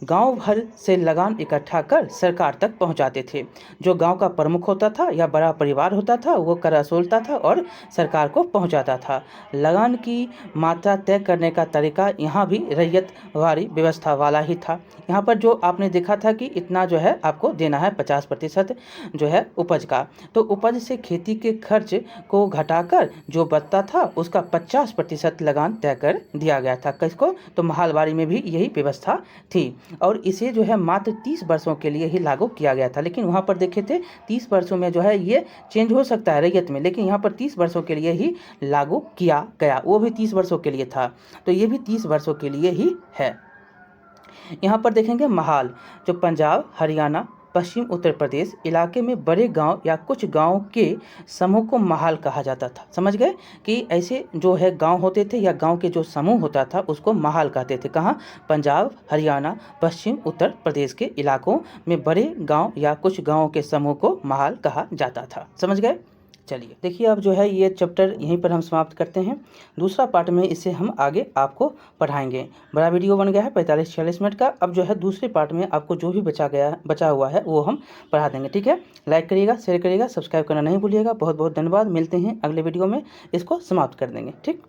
गांव भर से लगान इकट्ठा कर सरकार तक पहुंचाते थे। जो गांव का प्रमुख होता था या बड़ा परिवार होता था वो कर वसूलता था और सरकार को पहुंचाता था। लगान की मात्रा तय करने का तरीका यहाँ भी रैयतवाड़ी व्यवस्था वाला ही था। यहाँ पर जो आपने देखा था कि इतना जो है आपको देना है 50% जो है उपज का। तो उपज से खेती के खर्च को घटाकर जो बचता था उसका 50% लगान तय कर दिया गया था। किसको? तो महालवाड़ी में भी यही व्यवस्था थी। और इसे जो है मात्र 30 वर्षों के लिए ही लागू किया गया था। लेकिन वहाँ पर देखे थे 30 वर्षों में जो है ये चेंज हो सकता है रैयत में, लेकिन यहाँ पर 30 वर्षों के लिए ही लागू किया गया। वो भी 30 वर्षों के लिए था, तो ये भी 30 वर्षों के लिए ही है। यहाँ पर देखेंगे महाल, जो पंजाब, हरियाणा, पश्चिम उत्तर प्रदेश इलाके में बड़े गांव या कुछ गांव के समूह को महाल कहा जाता था। समझ गए कि ऐसे जो है गांव होते थे या गांव के जो समूह होता था उसको महाल कहते थे। कहाँ? पंजाब, हरियाणा, पश्चिम उत्तर प्रदेश के इलाकों में बड़े गांव या कुछ गांवों के समूह को महाल कहा जाता था। समझ गए? चलिए देखिए अब जो है ये चैप्टर यहीं पर हम समाप्त करते हैं। दूसरा पार्ट में इसे हम आगे आपको पढ़ाएंगे। बड़ा वीडियो बन गया है 45-46 मिनट का। अब जो है दूसरे पार्ट में आपको जो भी बचा हुआ है वो हम पढ़ा देंगे। ठीक है, लाइक करिएगा, शेयर करिएगा, सब्सक्राइब करना नहीं भूलिएगा। बहुत बहुत धन्यवाद। मिलते हैं अगले वीडियो में, इसको समाप्त कर देंगे। ठीक।